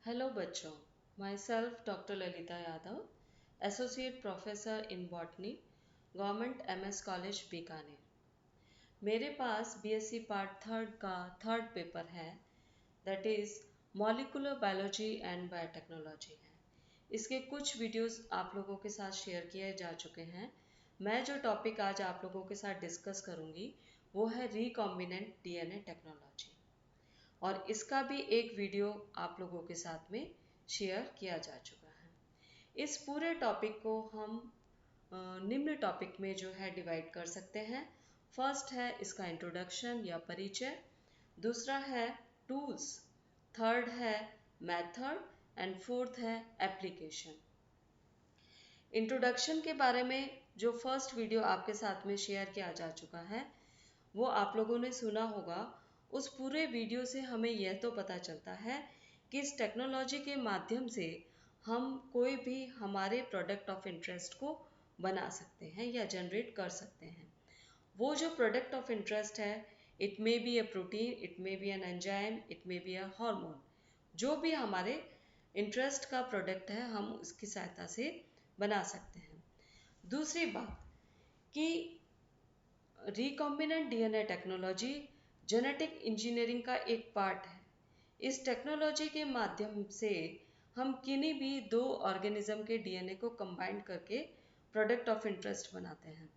Hello बच्चों, my self doctor Lalita Yadav, associate professor in botany, government MS college Bikaner. मेरे पास BSc part third का third paper है, that is molecular biology and biotechnology है। इसके कुछ videos आप लोगों के साथ शेयर किए जा चुके हैं। मैं जो टॉपिक आज आप लोगों के साथ डिस्कस करूँगी वो है रिकॉम्बिनेंट डीएनए टेक्नोलॉजी, और इसका भी एक वीडियो आप लोगों के साथ में शेयर किया जा चुका है। इस पूरे टॉपिक को हम निम्न टॉपिक में जो है डिवाइड कर सकते हैं। फर्स्ट है इसका इंट्रोडक्शन या परिचय, दूसरा है टूल्स, थर्ड है मेथड एंड फोर्थ है एप्लीकेशन। इंट्रोडक्शन के बारे में जो फर्स्ट वीडियो आपके साथ में शेयर किया जा चुका है वो आप लोगों ने सुना होगा। उस पूरे वीडियो से हमें यह तो पता चलता है कि इस टेक्नोलॉजी के माध्यम से हम कोई भी हमारे प्रोडक्ट ऑफ इंटरेस्ट को बना सकते हैं या जनरेट कर सकते हैं। वो जो प्रोडक्ट ऑफ इंटरेस्ट है, it may be a protein, it may be an enzyme, it may be a hormone. जो भी हमारे इंटरेस्ट का प्रोडक्ट है हम उसकी सहायता से बना सकते हैं। दूसरी बात कि recombinant DNA technology genetic engineering का एक पार्ट है। इस टेक्नोलॉजी के माध्यम से हम किन्हीं भी दो ऑर्गेनिज्म के डीएनए को कंबाइन करके प्रोडक्ट ऑफ इंटरेस्ट बनाते हैं।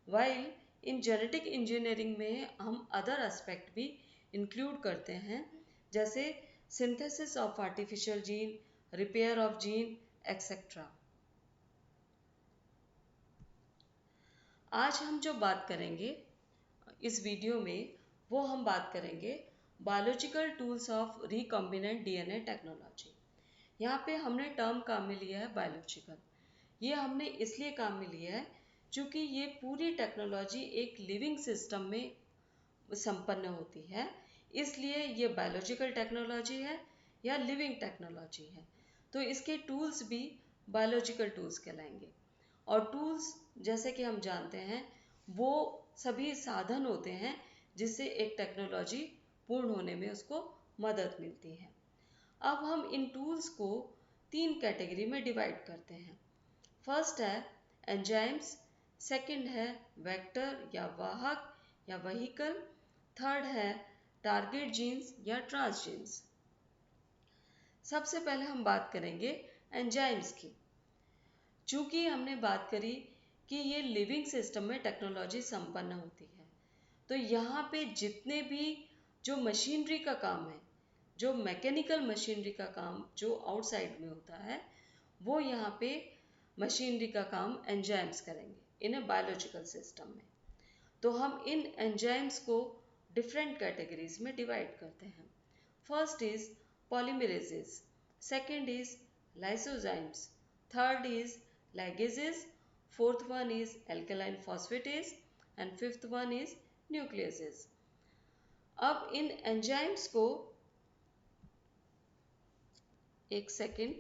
वाइल इन जेनेटिक इंजीनियरिंग में हम अदर एस्पेक्ट भी इंक्लूड करते हैं, जैसे synthesis of artificial gene, repair of gene etcetera. आज हम जो बात करेंगे इस वीडियो में वो हम बात करेंगे biological tools of recombinant DNA technology. यहाँ पे हमने टर्म काम में लिया है बायोलॉजिकल। ये हमने इसलिए काम में लिया है क्योंकि ये पूरी टेक्नोलॉजी एक लिविंग सिस्टम में संपन्न होती है, इसलिए ये बायोलॉजिकल टेक्नोलॉजी है या लिविंग टेक्नोलॉजी है। तो इसके टूल्स भी बायोलॉजिकल टूल्स कहलाएंगे। और टूल्स जैसे कि हम जानते हैं वो सभी साधन होते हैं जिससे एक टेक्नोलॉजी पूर्ण होने में उसको मदद मिलती है। अब हम इन टूल्स को तीन कैटेगरी में डिवाइड करते हैं। फर्स्ट है एंजाइम्स, सेकंड है वेक्टर या वाहक या व्हीकल, थर्ड है टारगेट जीन्स या ट्रांसजीन्स। सबसे पहले हम बात करेंगे एंजाइम्स की। चूंकि हमने बात करी कि ये लिविंग सिस्टम में टेक्नोलॉजी संपन्न होती है, तो यहाँ पे जितने भी जो मशीनरी का काम है, जो मैकेनिकल मशीनरी का काम जो आउटसाइड में होता है, वो यहाँ पे मशीनरी का काम एंजाइम्स करेंगे इन ए बायोलॉजिकल सिस्टम में। तो हम इन एंजाइम्स को डिफरेंट कैटेगरीज में डिवाइड करते हैं। First is polymerases, second is lysozymes, third is ligases, fourth one is alkaline phosphatase and fifth one is nucleases. अब इन एंजाइम्स को एक सेकेंड,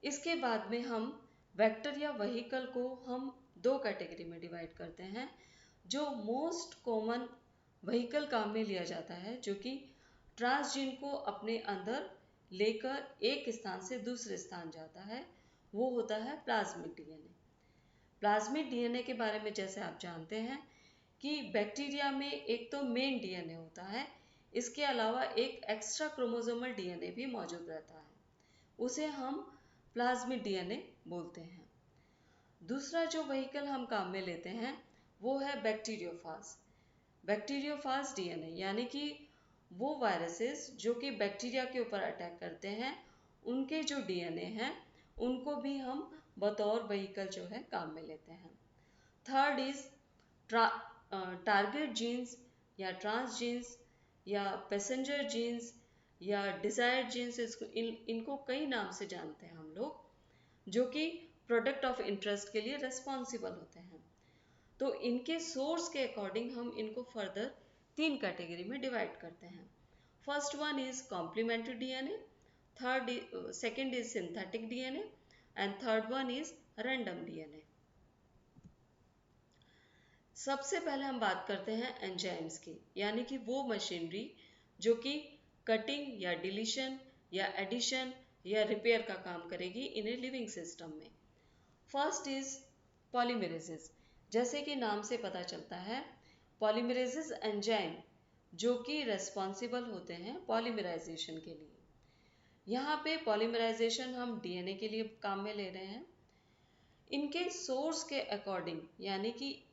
इसके बाद में हम वेक्टर या व्हीकल को हम दो कैटेगरी में डिवाइड करते हैं। जो मोस्ट कॉमन व्हीकल काम में लिया जाता है, जो कि ट्रांसजीन को अपने अंदर लेकर एक स्थान से दूसरे स्थान जाता है, वो होता है प्लाज्मिक डीएनए। प्लाज्मिक डीएनए के बारे में जैसे आप जानते हैं कि बैक्टीरिया में एक तो मेन डीएनए होता है, इसके अलावा एक एक्स्ट्रा क्रोमोसोमल डीएनए भी मौजूद रहता है, उसे हम प्लाज्मिक डीएनए बोलते हैं। दूसरा जो व्हीकल हम काम में लेते हैं वो है बैक्टीरियोफाज। बैक्टीरियोफाज डीएनए यानी कि वो वायरसेस जो कि बैक्टीरिया के ऊपर अटैक करते हैं, उनके जो डीएनए हैं उनको भी हम बतौर व्हीकल जो है काम में लेते हैं। थर्ड इज टारगेट जीन्स या ट्रांसजीन्स या पैसेंजर जीन्स या डिजायर्ड जीन्स, इनको कई नाम से जानते हैं हम लोग, जो कि प्रोडक्ट ऑफ इंटरेस्ट के लिए रेस्पॉन्सिबल होते हैं। तो इनके सोर्स के अकॉर्डिंग हम इनको फर्दर तीन कैटेगरी में डिवाइड करते हैं। First one is complementary DNA, second is synthetic DNA and third one is random DNA. सबसे पहले हम बात करते हैं एंजाइम्स की, यानी कि वो मशीनरी जो कि कटिंग या डिलीशन या एडिशन या रिपेयर का काम करेगी इन ए लिविंग सिस्टम में। First is polymerases. जैसे कि नाम से पता चलता है, पॉलीमरेसेस एंजाइम जो कि रेस्पॉन्सिबल होते हैं पॉलीमराइजेशन के लिए। यहाँ पे पॉलीमराइजेशन हम डीएनए के लिए काम में ले रहे हैं। इनके सोर्स के अकॉर्डिंग, यानी कि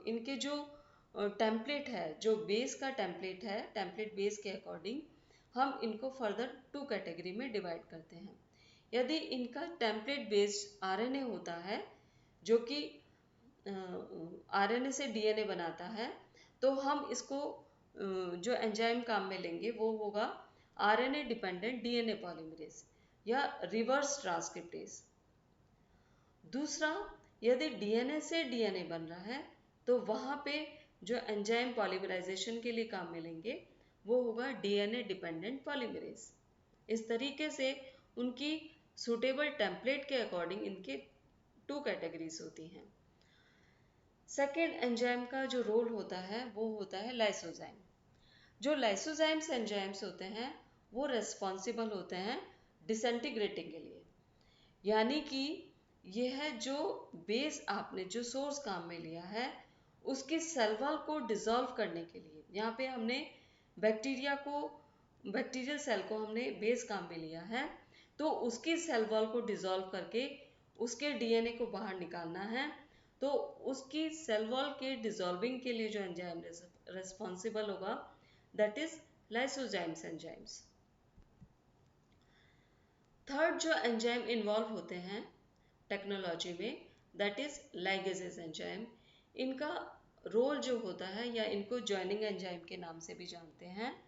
इनके जो टेम्पलेट है, जो बेस का टेम्पलेट है, टेम्पलेट बेस के अकॉर्डिंग हम इनको फर्दर 2 कैटेगरी में डिवाइड करते हैं। यदि इनका टेम्पलेट बेस्ड आरएनए होता है जो कि आरएनए से डीएनए बनाता है, तो हम इसको जो एंजाइम काम में लेंगे वो होगा आरएनए डिपेंडेंट डीएनए पॉलीमरेज या रिवर्स ट्रांसक्रिप्टेज। दूसरा, यदि डीएनए से डीएनए बन रहा है तो वहाँ पे जो एंजाइम पॉलीमराइजेशन के लिए काम में लेंगे वो होगा डीएनए डिपेंडेंट पॉलीमरेज। इस तरीके से उनकी सूटेबल टेम्पलेट के अकॉर्डिंग इनके 2 कैटेगरीज होती हैं। सेकेंड एंजाइम का जो रोल होता है वो होता है लाइसोजाइम। जो लाइसोजाइम्स एंजाइम्स होते हैं वो रेस्पॉन्सिबल होते हैं डिसइंटीग्रेटिंग के लिए, यानी कि यह है जो बेस आपने जो सोर्स काम में लिया है उसकी सेल वॉल को डिसॉल्व करने के लिए। यहाँ पे हमने बैक्टीरियल सेल को हमने बेस काम में लिया है, तो उसकी सेल वॉल को डिसॉल्व करके उसके डीएनए को बाहर निकालना है। तो उसकी सेल वॉल के डिसॉल्विंग के लिए जो एंजाइम रेस्पॉन्सिबल होगा that is lysozymes enzymes. Third जो एंजाइम इन्वॉल्व होते हैं टेक्नोलॉजी में दैट इज लाइगेजेस एंजाइम। इनका रोल जो होता है, या इनको जॉइनिंग एंजाइम के नाम से भी जानते हैं,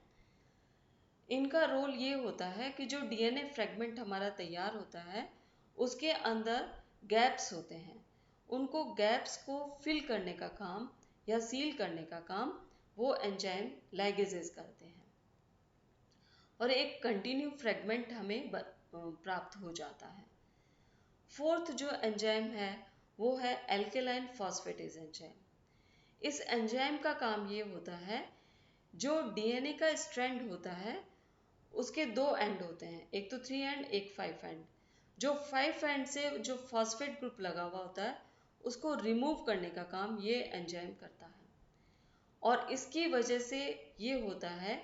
इनका रोल ये होता है कि जो डीएनए फ्रेगमेंट हमारा तैयार होता है उसके अंदर गैप्स होते हैं, उनको गैप्स को फिल करने का काम या सील करने का काम वो एंजाइम लाइगेजेस करते हैं और एक कंटिन्यू फ्रेगमेंट हमें प्राप्त हो जाता है। फोर्थ जो एंजाइम है वो है एल्केलाइन फॉस्फेटेज एंजाइम। इस एंजाइम का काम ये होता है, जो डीएनए का स्ट्रैंड होता है उसके 2 एंड होते हैं, एक तो 3 एंड एक 5 एंड। जो 5 एंड से जो फॉस्फेट ग्रुप लगा हुआ होता है उसको रिमूव करने का काम ये एंजाइम करता है, और इसकी वजह से ये होता है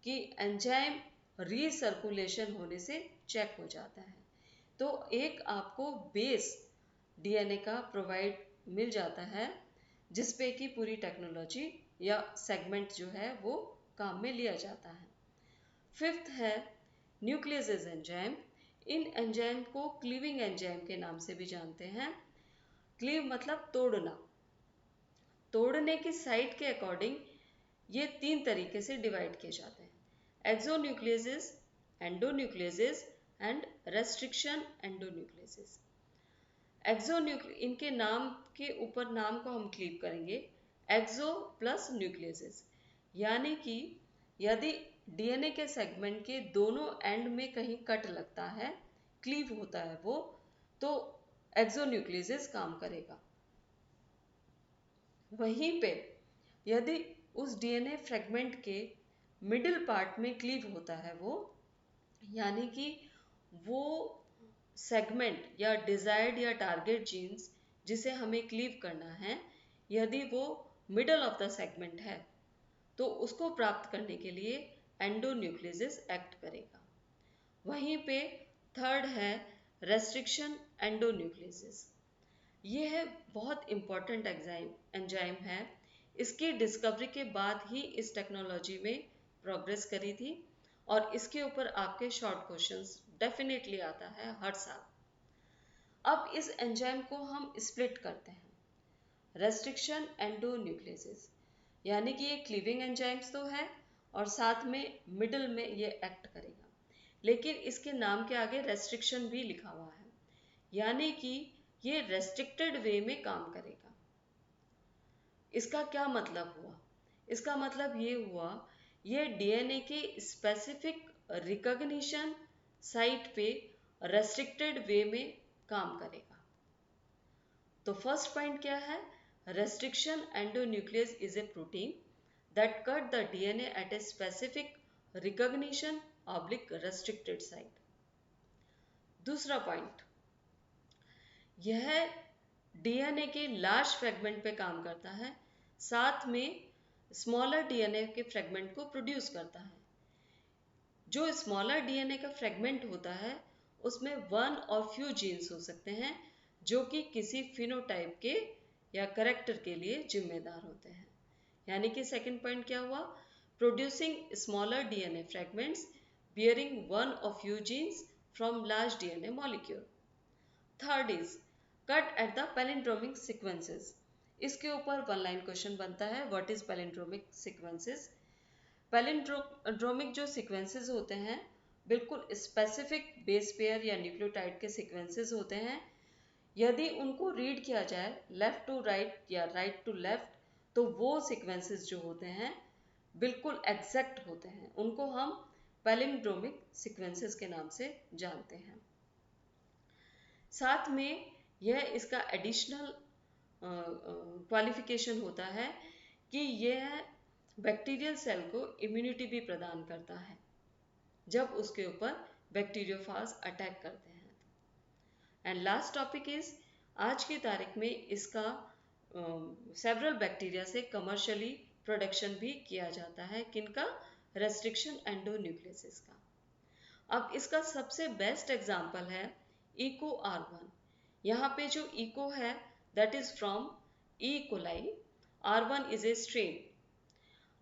कि एंजाइम रीसर्कुलेशन होने से चेक हो जाता है। तो एक आपको बेस डीएनए का प्रोवाइड मिल जाता है जिसपे कि पूरी टेक्नोलॉजी या सेगमेंट जो है वो काम में लिया जाता है। फिफ्थ है न्यूक्लियस एंजाइम। इन एंजाइम को क्लीविंग एंजाइम के नाम से भी जानते हैं। क्लीव मतलब तोड़ना। तोड़ने की साइट के अकॉर्डिंग ये 3 तरीके से डिवाइड किए जाते हैं, एक्सोन्यूक्लियसिस, एंडोन्यूक्लियसिस एंड रेस्ट्रिक्शन एंडोन्यूक्लियसिस। इनके नाम के ऊपर नाम को हम क्लीव करेंगे, एक्सो प्लस न्यूक्लियसिस, यानी कि यदि डीएनए के सेगमेंट के दोनों एंड में कहीं कट लगता है, क्लीव होता है वो, तो एक्सोन्यूक्लियसिस काम करेगा। वहीं पे यदि उस डीएनए फ्रेगमेंट के मिडिल पार्ट में क्लीव होता है वो, यानी कि वो सेगमेंट या डिजायर्ड या टारगेट जीन्स जिसे हमें क्लीव करना है, यदि वो मिडल ऑफ द सेगमेंट है तो उसको प्राप्त करने के लिए एंडोन्यूक्लियसिस एक्ट करेगा। वहीं पे थर्ड है रेस्ट्रिक्शन एंडोन्यूक्लियसिस। ये है बहुत इंपॉर्टेंट एंजाइम है। इसकी डिस्कवरी के बाद ही इस टेक्नोलॉजी में प्रोग्रेस करी थी, और इसके ऊपर आपके शॉर्ट क्वेश्चंस डेफिनेटली आता है हर साल। अब इस एंजाइम को हम स्प्लिट करते हैं, रेस्ट्रिक्शन एंडोन्यूक्लियसिस, यानी कि ये क्लीविंग एंजाइम्स तो है और साथ में मिडल में ये एक्ट करेगा, लेकिन इसके नाम के आगे रेस्ट्रिक्शन भी लिखा हुआ है, यानी कि ये रेस्ट्रिक्टेड वे में काम करेगा। इसका क्या मतलब हुआ? इसका मतलब ये हुआ, ये डीएनए के स्पेसिफिक रिकॉग्निशन साइट पे रेस्ट्रिक्टेड वे में काम करेगा। तो फर्स्ट पॉइंट क्या है? Restriction endonuclease is a protein that cut the DNA at a specific recognition oblique restricted site. दूसरा पॉइंट, यह डीएनए के लार्ज फ्रेगमेंट पे काम करता है, साथ में स्मॉलर डीएनए के फ्रेगमेंट को प्रोड्यूस करता है। जो स्मॉलर डीएनए का फ्रेगमेंट होता है उसमें वन और फ्यू जीन्स हो सकते हैं जो कि किसी फिनोटाइप के या करेक्टर के लिए जिम्मेदार होते हैं। यानी कि सेकंड पॉइंट क्या हुआ, producing smaller DNA fragments bearing one और few genes from large DNA molecule. Third is cut at the palindromic sequences. इसके ऊपर वन लाइन क्वेश्चन बनता है, what is palindromic sequences. Palindromic जो सीक्वेंसेस होते हैं बिल्कुल स्पेसिफिक बेस पेयर या न्यूक्लियोटाइड के सीक्वेंसेस होते हैं। यदि उनको रीड किया जाए लेफ्ट टू राइट या राइट टू लेफ्ट तो वो सीक्वेंसेस जो होते हैं बिल्कुल एग्जैक्ट होते हैं, उनको हम पैलिंड्रोमिक सीक्वेंसेस के नाम से जानते हैं। साथ में यह इसका एडिशनल क्वालिफिकेशन होता है कि यह बैक्टीरियल सेल को इम्यूनिटी भी प्रदान करता है जब उसके ऊपर बैक्टीरियोफाज अटैक करते हैं। एंड लास्ट टॉपिक इज, आज की तारीख में इसका सेवरल बैक्टीरिया से कमर्शियली प्रोडक्शन भी किया जाता है। किनका? रेस्ट्रिक्शन एंडोन्यूक्लियसिस का। अब इसका सबसे बेस्ट एग्जांपल है इको R1। यहाँ पे जो इको है that is from E coli, R1 is a strain.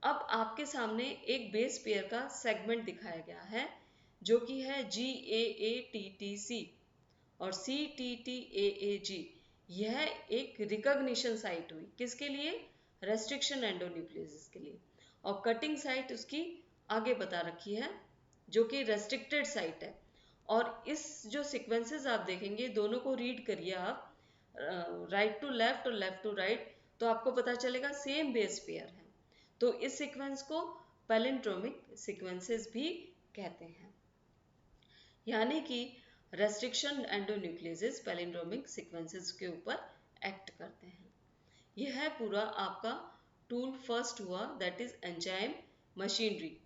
अब आपके सामने एक बेस पेयर का सेगमेंट दिखाया गया है जो कि है GAATTC और CTTAAG। यह एक रिकॉग्निशन साइट हुई किसके लिए? रेस्ट्रिक्शन एंडोन्यूक्लियसिस के लिए। और कटिंग साइट उसकी आगे बता रखी है जो कि रेस्ट्रिक्टेड साइट है। और इस जो सीक्वेंसेस आप देखेंगे दोनों को रीड करिए आप राइट टू लेफ्ट और लेफ्ट टू राइट, तो आपको पता चलेगा सेम बेस पेयर है। तो इस सीक्वेंस को पैलिंड्रोमिक सीक्वेंसेस भी कहते हैं। यानी कि रेस्ट्रिक्शन एंडोन्यूक्लियसिस पैलिंड्रोमिक सीक्वेंसेस के ऊपर एक्ट करते हैं। यह है पूरा आपका टूल फर्स्ट हुआ, दैट इज एंजाइम मशीनरी।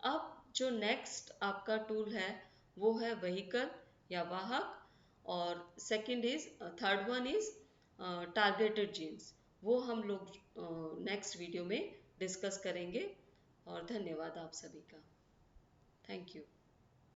अब जो नेक्स्ट आपका टूल है वो है व्हीकल या वाहक, और second is third one is targeted genes. वो हम लोग नेक्स्ट वीडियो में डिस्कस करेंगे। और धन्यवाद आप सभी का। Thank you.